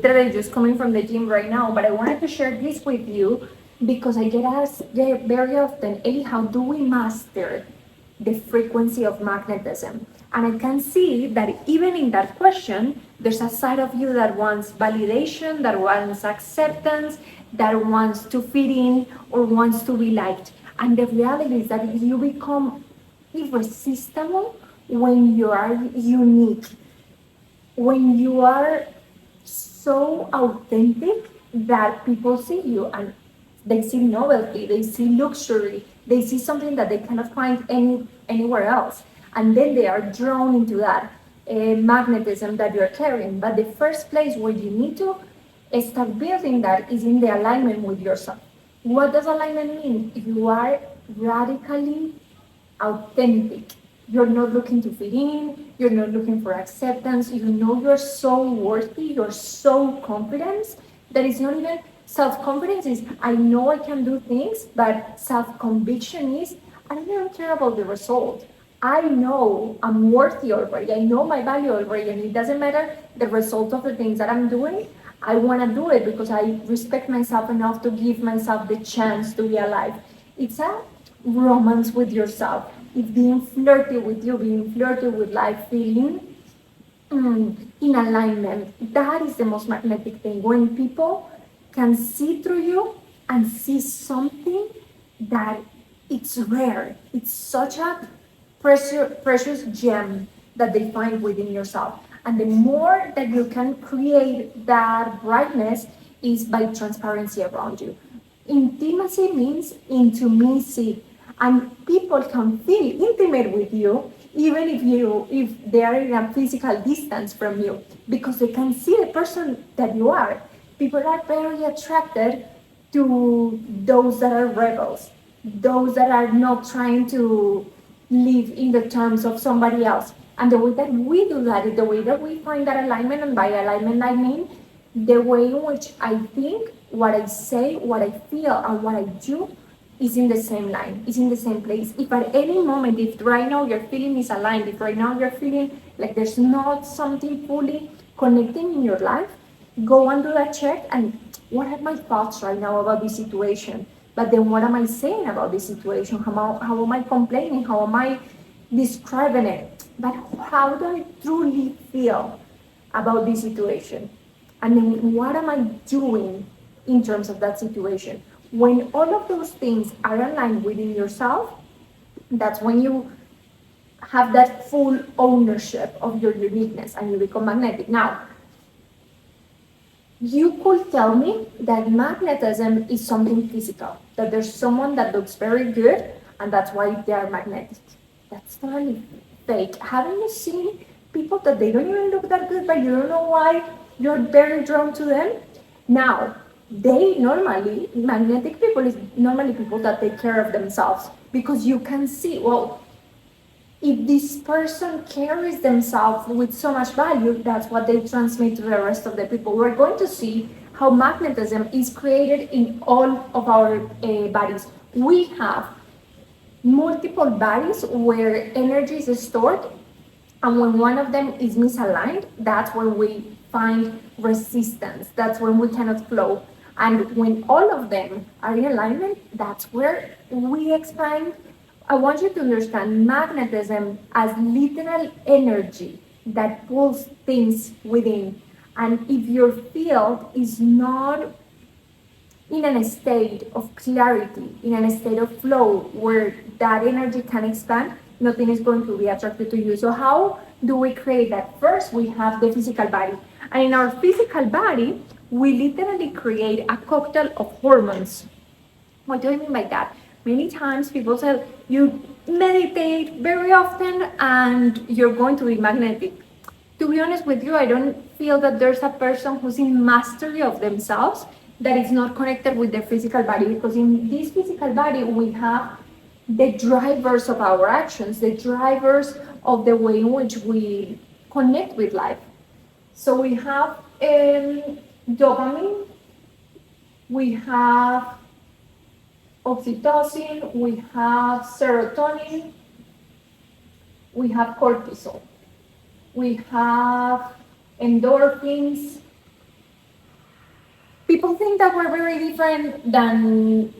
literally just coming from the gym right now, but I wanted to share this with you because I get asked very often, Ellie, how do we master the frequency of magnetism? And I can see that even in that question, there's a side of you that wants validation, that wants acceptance, that wants to fit in or wants to be liked. And the reality is that you become irresistible when you are unique, when you are so authentic that people see you and they see novelty, they see luxury, they see something that they cannot find anywhere else, and then they are drawn into that magnetism that you're carrying. But the first place where you need to start building that is in the alignment with yourself. What does alignment mean? You are radically authentic. You're not looking to fit in, you're not looking for acceptance, you know you're so worthy, you're so confident that it's not even self-confidence is I know I can do things, but self-conviction is I don't even care about the result. I know I'm worthy already, I know my value already, and it doesn't matter the result of the things that I'm doing. I want to do it because I respect myself enough to give myself the chance to be alive. It's a romance with yourself. It's being flirty with you, being flirty with life, feeling in alignment. That is the most magnetic thing. When people can see through you and see something that it's rare. It's such a precious gem that they find within yourself. And the more that you can create that brightness is by transparency around you. Intimacy means intimacy, and people can feel intimate with you even if they are in a physical distance from you because they can see the person that you are. People are very attracted to those that are rebels, those that are not trying to live in the terms of somebody else. And the way that we do that is the way that we find that alignment, and by alignment I mean the way in which I think, what I say, what I feel, and what I do is in the same line, is in the same place. If at any moment, if right now you're feeling misaligned, if right now you're feeling like there's not something fully connecting in your life, go and do that check. And what are my thoughts right now about this situation? But then what am I saying about this situation? How am I complaining? How am I describing it? But how do I truly feel about this situation? And then what am I doing in terms of that situation? When all of those things are aligned within yourself, that's when you have that full ownership of your uniqueness and you become magnetic. Now, you could tell me that magnetism is something physical, that there's someone that looks very good and that's why they are magnetic. That's totally fake. Haven't you seen people that they don't even look that good, but you don't know why you're very drawn to them? Now, magnetic people is normally people that take care of themselves because you can see, well, if this person carries themselves with so much value, that's what they transmit to the rest of the people. We're going to see how magnetism is created in all of our bodies. We have multiple bodies where energy is stored, and when one of them is misaligned, that's when we find resistance. That's when we cannot flow. And when all of them are in alignment, that's where we expand. I want you to understand magnetism as literal energy that pulls things within. And if your field is not in a state of clarity, in a state of flow where that energy can expand, nothing is going to be attracted to you. So how do we create that? First, we have the physical body. And in our physical body, we literally create a cocktail of hormones. What do I mean by that? Many times people say you meditate very often and you're going to be magnetic. To be honest with you, I don't feel that there's a person who's in mastery of themselves that is not connected with their physical body, because in this physical body we have the drivers of our actions, the drivers of the way in which we connect with life. So we have dopamine, we have oxytocin, we have serotonin, we have cortisol, we have endorphins, people think that we're very different than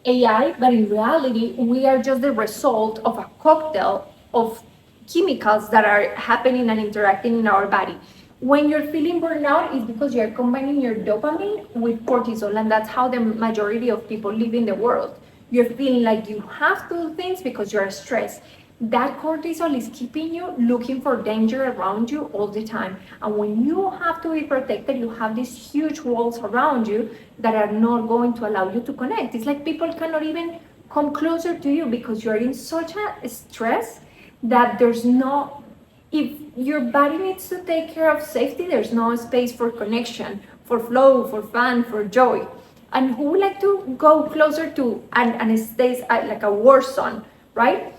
AI, but in reality, we are just the result of a cocktail of chemicals that are happening and interacting in our body. When you're feeling burnout, it's because you're combining your dopamine with cortisol, and that's how the majority of people live in the world. You're feeling like you have to do things because you're stressed. That cortisol is keeping you looking for danger around you all the time. And when you have to be protected, you have these huge walls around you that are not going to allow you to connect. It's like people cannot even come closer to you because you're in such a stress that there's no, if your body needs to take care of safety, there's no space for connection, for flow, for fun, for joy. And who would like to go closer to and stays like a war zone, right?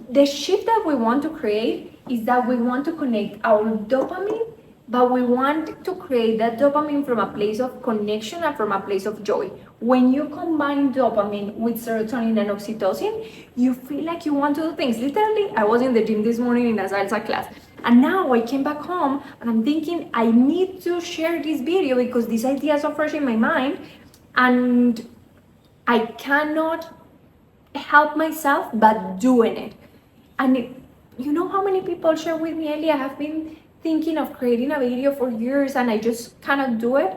The shift that we want to create is that we want to connect our dopamine, but we want to create that dopamine from a place of connection and from a place of joy. When you combine dopamine with serotonin and oxytocin, you feel like you want to do things. Literally, I was in the gym this morning in a salsa class, and now I came back home and I'm thinking I need to share this video because these ideas are fresh in my mind, and I cannot help myself but doing it. And you know how many people share with me, Ellie, I have been thinking of creating a video for years and I just cannot do it?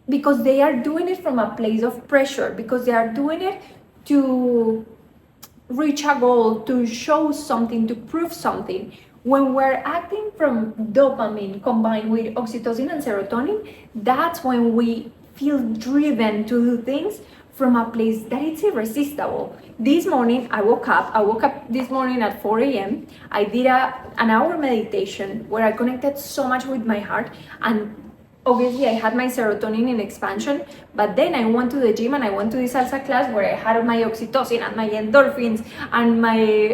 Because they are doing it from a place of pressure, because they are doing it to reach a goal, to show something, to prove something. When we're acting from dopamine combined with oxytocin and serotonin, that's when we feel driven to do things from a place that it's irresistible. This morning, I woke up this morning at 4 a.m. I did an hour meditation where I connected so much with my heart, and obviously I had my serotonin in expansion, but then I went to the gym and I went to the salsa class where I had my oxytocin and my endorphins and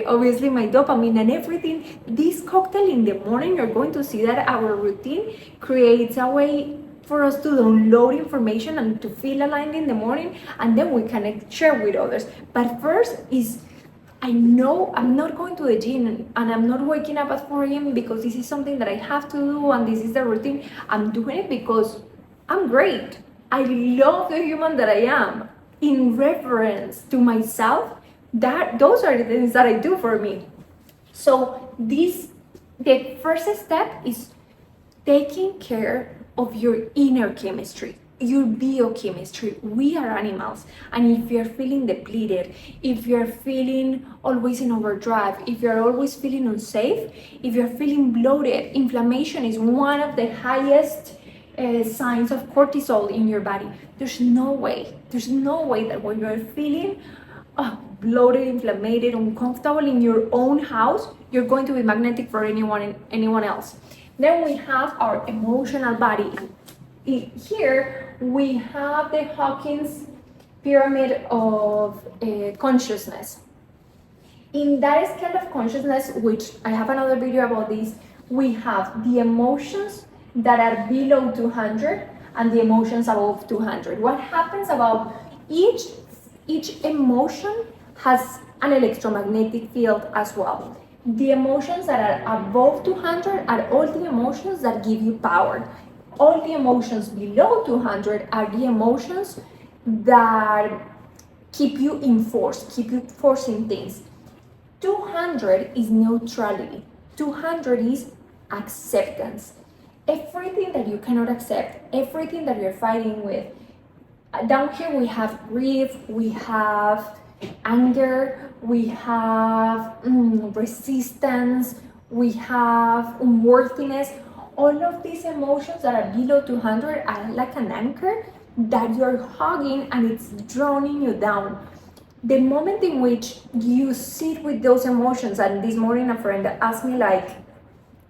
obviously my dopamine and everything. This cocktail in the morning, you're going to see that our routine creates a way for us to download information and to feel aligned in the morning, and then we can share with others. But first is, I know I'm not going to the gym and I'm not waking up at 4 a.m. because this is something that I have to do and this is the routine. I'm doing it because I'm great. I love the human that I am. In reference to myself, those are the things that I do for me. So the first step is taking care of your inner chemistry, your biochemistry. We are animals, and if you're feeling depleted, if you're feeling always in overdrive, if you're always feeling unsafe, if you're feeling bloated, inflammation is one of the highest signs of cortisol in your body. There's no way that when you're feeling bloated, inflamed, uncomfortable in your own house, you're going to be magnetic for anyone else. Then we have our emotional body. Here we have the Hawkins pyramid of consciousness. In that scale of consciousness, which I have another video about this, we have the emotions that are below 200 and the emotions above 200. What happens about each emotion has an electromagnetic field as well. The emotions that are above 200 are all the emotions that give you power. All the emotions below 200 are the emotions that keep you in force, keep you forcing things. 200 is neutrality. 200 is acceptance. Everything that you cannot accept, everything that you're fighting with. Down here we have grief, we have anger, we have resistance, we have unworthiness. All of these emotions that are below 200 are like an anchor that you're hugging and it's drowning you down. The moment in which you sit with those emotions, and this morning a friend asked me like,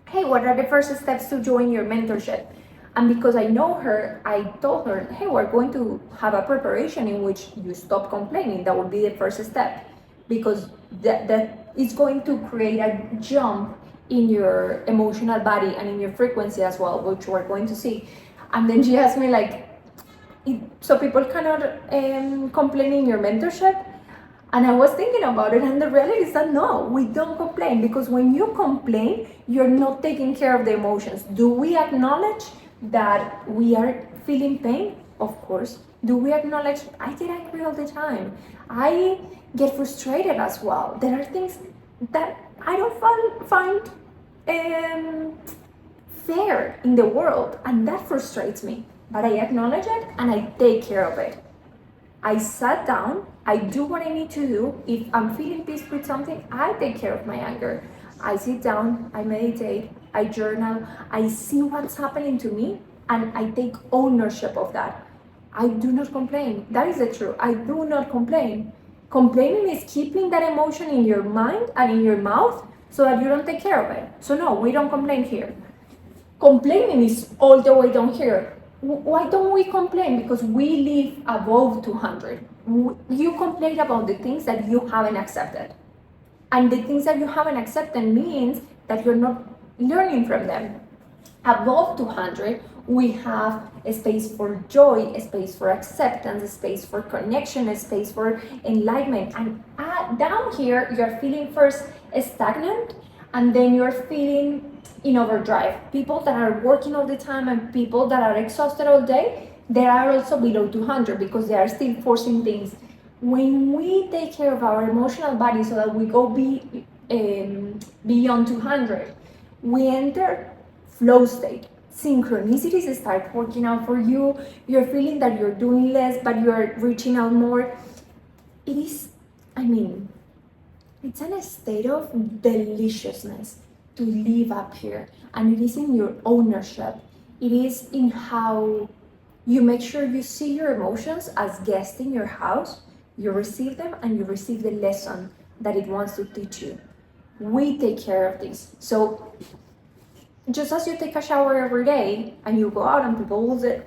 hey, what are the first steps to join your mentorship? And because I know her, I told her, hey, we're going to have a preparation in which you stop complaining. That would be the first step, because that is going to create a jump in your emotional body and in your frequency as well, which we're going to see. And then she asked me like, so people cannot complain in your mentorship? And I was thinking about it, and the reality is that no, we don't complain, because when you complain, you're not taking care of the emotions. Do we acknowledge that we are feeling pain? Of course. Do we acknowledge, I get angry all the time. I get frustrated as well. There are things that I don't find fair in the world, and that frustrates me. But I acknowledge it and I take care of it. I sat down, I do what I need to do. If I'm feeling pissed with something, I take care of my anger. I sit down, I meditate, I journal, I see what's happening to me, and I take ownership of that. I do not complain. That is the truth. I do not complain. Complaining is keeping that emotion in your mind and in your mouth so that you don't take care of it. So no, we don't complain here. Complaining is all the way down here. Why don't we complain? Because we live above 200. You complain about the things that you haven't accepted. And the things that you haven't accepted means that you're not learning from them. Above 200, we have a space for joy, a space for acceptance, a space for connection, a space for enlightenment. And down here, you're feeling first stagnant, and then you're feeling in overdrive. People that are working all the time and people that are exhausted all day, they are also below 200 because they are still forcing things. When we take care of our emotional body so that we go beyond 200, we enter flow state. Synchronicities start working out for you. You're feeling that you're doing less, but you're reaching out more. It is, it's a state of deliciousness to live up here. And it is in your ownership. It is in how you make sure you see your emotions as guests in your house. You receive them and you receive the lesson that it wants to teach you. We take care of this. So just as you take a shower every day and you go out and people will say,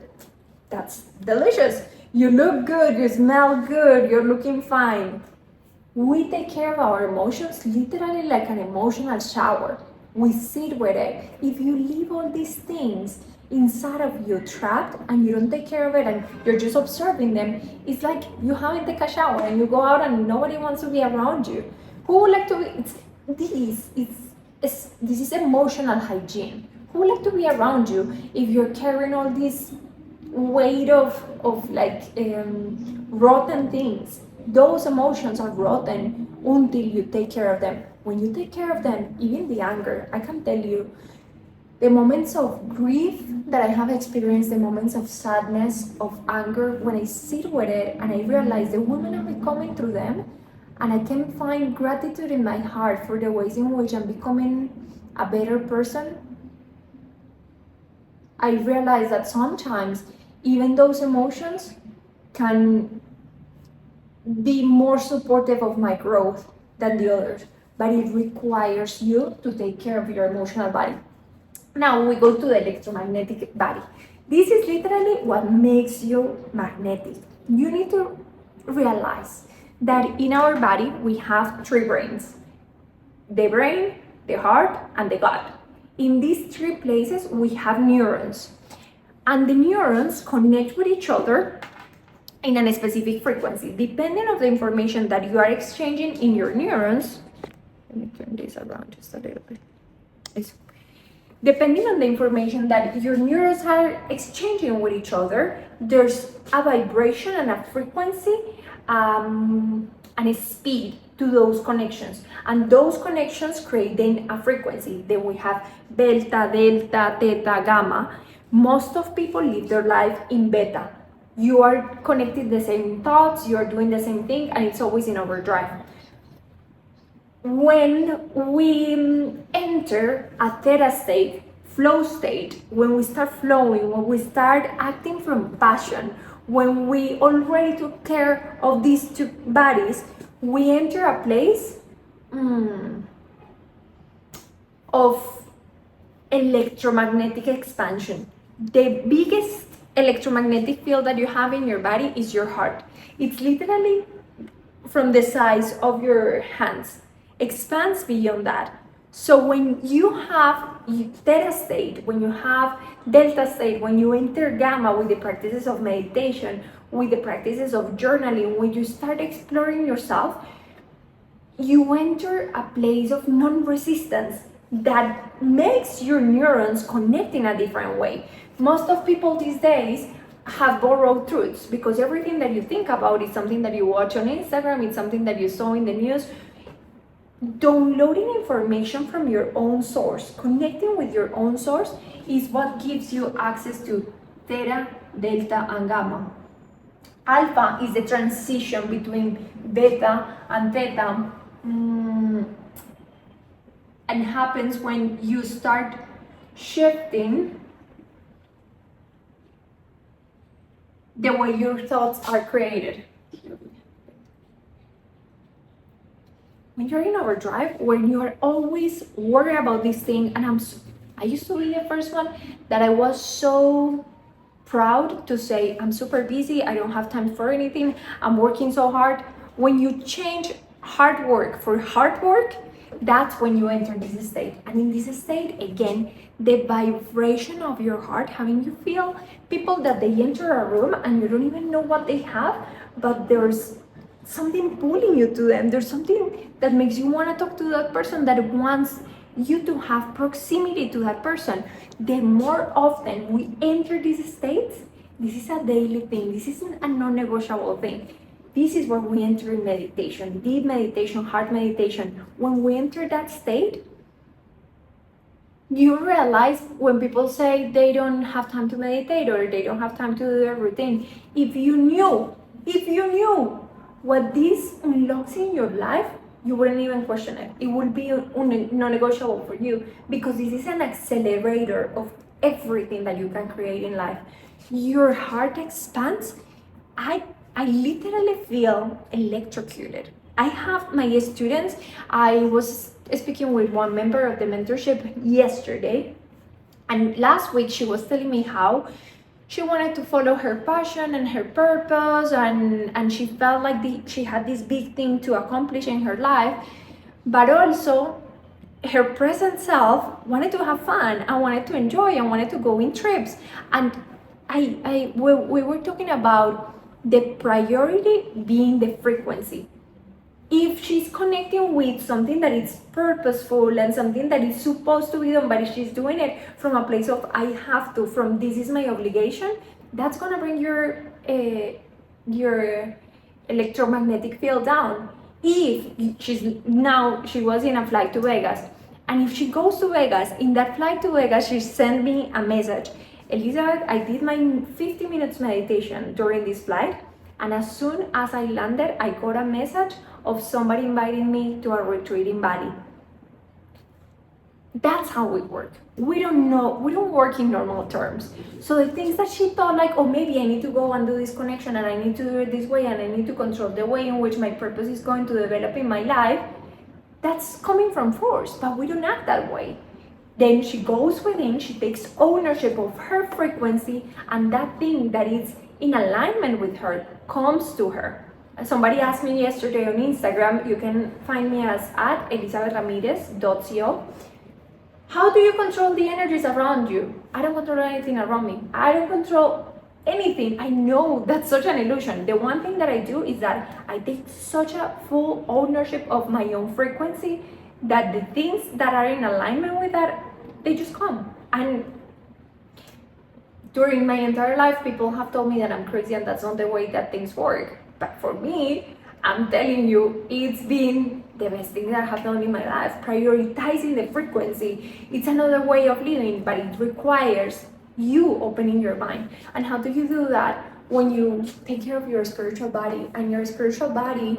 that's delicious. You look good, you smell good, you're looking fine. We take care of our emotions literally like an emotional shower. We sit with it. If you leave all these things inside of you trapped and you don't take care of it and you're just observing them, it's like you haven't taken a shower and you go out and nobody wants to be around you. Who would like to be, this is emotional hygiene. Who would like to be around you if you're carrying all this weight of rotten things? Those emotions are rotten until you take care of them. When you take care of them, even the anger, I can tell you, the moments of grief that I have experienced, the moments of sadness, of anger, when I sit with it and I realize the women are becoming through them, and I can find gratitude in my heart for the ways in which I'm becoming a better person, I realize that sometimes even those emotions can be more supportive of my growth than the others, but it requires you to take care of your emotional body. Now we go to the electromagnetic body. This is literally what makes you magnetic. You need to realize that in our body we have three brains: the brain, the heart, and the gut. In these three places we have neurons, and the neurons connect with each other in a specific frequency. Depending on the information that you are exchanging in your neurons, let me turn this around just a little bit. Depending on the information that your neurons are exchanging with each other, there's a vibration and a frequency and a speed to those connections. And those connections create then a frequency. Then we have beta, delta, theta, gamma. Most of people live their life in beta. You are connected the same thoughts, you're doing the same thing, and it's always in overdrive. When we enter a theta state, flow state, when we start flowing, when we start acting from passion, when we already took care of these two bodies, we enter a place of electromagnetic expansion. The biggest electromagnetic field that you have in your body is your heart. It's literally from the size of your hands. Expands beyond that. So when you have theta state, when you have delta state, when you enter gamma with the practices of meditation, with the practices of journaling, when you start exploring yourself, you enter a place of non-resistance that makes your neurons connect in a different way. Most of people these days have borrowed truths because everything that you think about is something that you watch on Instagram, it's something that you saw in the news. Downloading information from your own source, connecting with your own source is what gives you access to theta, delta, and gamma. Alpha is the transition between beta and theta, and happens when you start shifting the way your thoughts are created. When you're in overdrive, when you're always worried about this thing, and I used to be the first one that I was so proud to say, I'm super busy, I don't have time for anything, I'm working so hard. When you change hard work for hard work, that's when you enter this state. And in this state, again, the vibration of your heart, having you feel people that they enter a room and you don't even know what they have, but there's something pulling you to them. There's something that makes you want to talk to that person, that wants you to have proximity to that person. The more often we enter these states, this is a daily thing. This isn't a non-negotiable thing. This is where we enter in meditation, deep meditation, heart meditation. When we enter that state, you realize when people say they don't have time to meditate or they don't have time to do their routine, if you knew what this unlocks in your life, you wouldn't even question it. It would be non-negotiable for you, because this is an accelerator of everything that you can create in life. Your heart expands. I literally feel electrocuted. I have my students, I was speaking with one member of the mentorship yesterday, and last week she was telling me how she wanted to follow her passion and her purpose, and she felt like she had this big thing to accomplish in her life, but also her present self wanted to have fun and wanted to enjoy and wanted to go in trips. And we were talking about the priority being the frequency. If she's connecting with something that is purposeful and something that is supposed to be done, but if she's doing it from a place of I have to, from this is my obligation, that's gonna bring your electromagnetic field down. If she was in a flight to Vegas, and if she goes to Vegas, in that flight to Vegas, she sent me a message. Elizabeth, I did my 50 minutes meditation during this flight, and as soon as I landed, I got a message of somebody inviting me to a retreat in Bali. That's how we work. We don't work in normal terms. So the things that she thought like, oh, maybe I need to go and do this connection and I need to do it this way and I need to control the way in which my purpose is going to develop in my life, that's coming from force, but we don't act that way. Then she goes within, she takes ownership of her frequency, and that thing that is in alignment with her comes to her. Somebody asked me yesterday on Instagram, you can find me as @elizabethramirez.co. How do you control the energies around you? I don't control anything around me. I don't control anything. I know that's such an illusion. The one thing that I do is that I take such a full ownership of my own frequency that the things that are in alignment with that, they just come. And during my entire life, people have told me that I'm crazy and that's not the way that things work. But for me, I'm telling you, it's been the best thing that happened in my life. Prioritizing the frequency, it's another way of living, but it requires you opening your mind. And how do you do that? When you take care of your spiritual body, and your spiritual body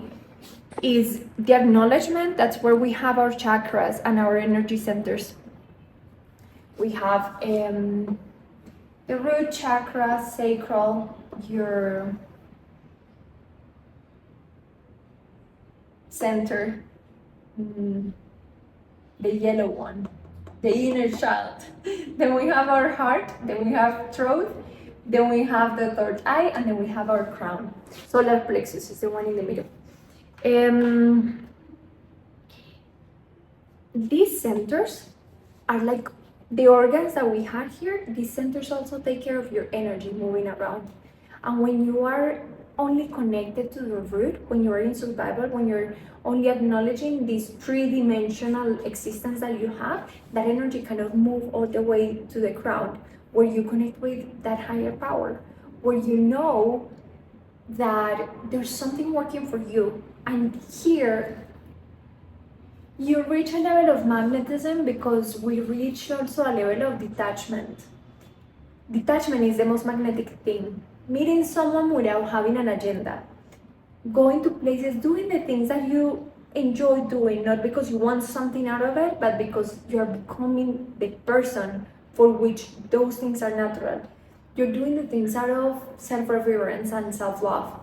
is the acknowledgement. That's where we have our chakras and our energy centers. We have the root chakra, sacral, your center, the yellow one, the inner child. Then we have our heart, then we have throat, then we have the third eye, and then we have our crown. Solar plexus is the one in the middle. These centers are like the organs that we have here. These centers also take care of your energy moving around. And when you are only connected to the root, when you are in survival, when you're only acknowledging this three-dimensional existence that you have, that energy kind of move all the way to the crown. where you connect with that higher power, where you know that there's something working for you. And here you reach a level of magnetism because we reach also a level of detachment. Detachment is the most magnetic thing. Meeting someone without having an agenda. Going to places, doing the things that you enjoy doing, not because you want something out of it, but because you're becoming the person for which those things are natural. You're doing the things out of self-reverence and self-love.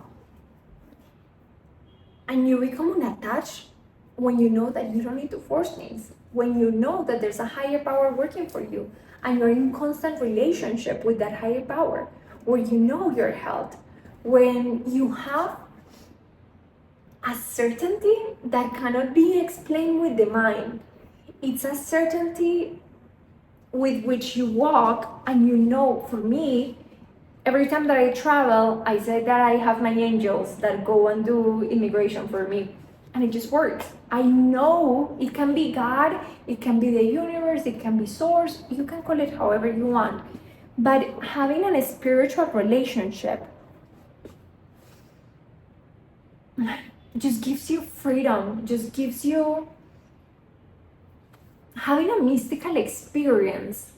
And you become unattached when you know that you don't need to force things, when you know that there's a higher power working for you, and you're in constant relationship with that higher power, where you know your health, when you have a certainty that cannot be explained with the mind. It's a certainty with which you walk, and you know, for me, every time that I travel, I say that I have my angels that go and do immigration for me, and it just works. I know it can be God, it can be the universe, it can be source, you can call it however you want. But having a spiritual relationship just gives you freedom, just gives you having a mystical experience.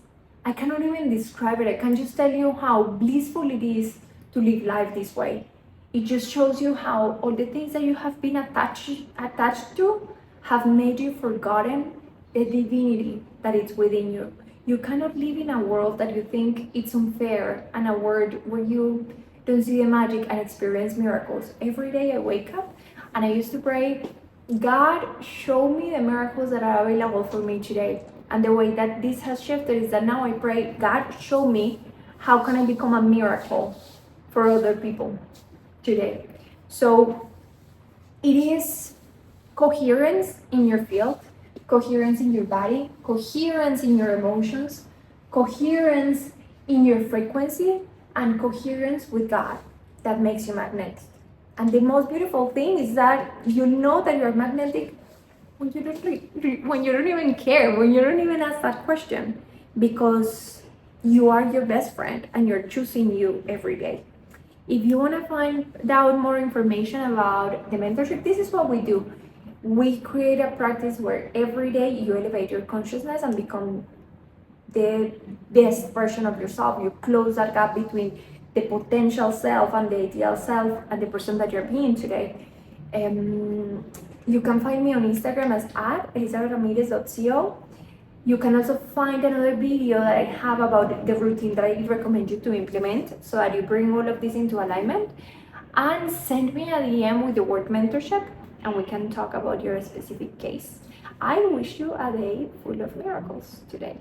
I cannot even describe it. I can just tell you how blissful it is to live life this way. It just shows you how all the things that you have been attached to have made you forgotten the divinity that is within you. You cannot live in a world that you think it's unfair, and a world where you don't see the magic and experience miracles. Every day I wake up and I used to pray, God, show me the miracles that are available for me today. And the way that this has shifted is that now I pray, God, show me how can I become a miracle for other people today. So it is coherence in your field, coherence in your body, coherence in your emotions, coherence in your frequency, and coherence with God that makes you magnetic. And the most beautiful thing is that you know that you're magnetic when you don't even care, when you don't even ask that question, because you are your best friend and you're choosing you every day. If you want to find out more information about the mentorship, this is what we do. We create a practice where every day you elevate your consciousness and become the best version of yourself. You close that gap between the potential self and the ideal self and the person that you're being today. You can find me on Instagram as @elizabethramirez.co. You can also find another video that I have about the routine that I recommend you to implement so that you bring all of this into alignment. And send me a DM with the word mentorship and we can talk about your specific case. I wish you a day full of miracles today.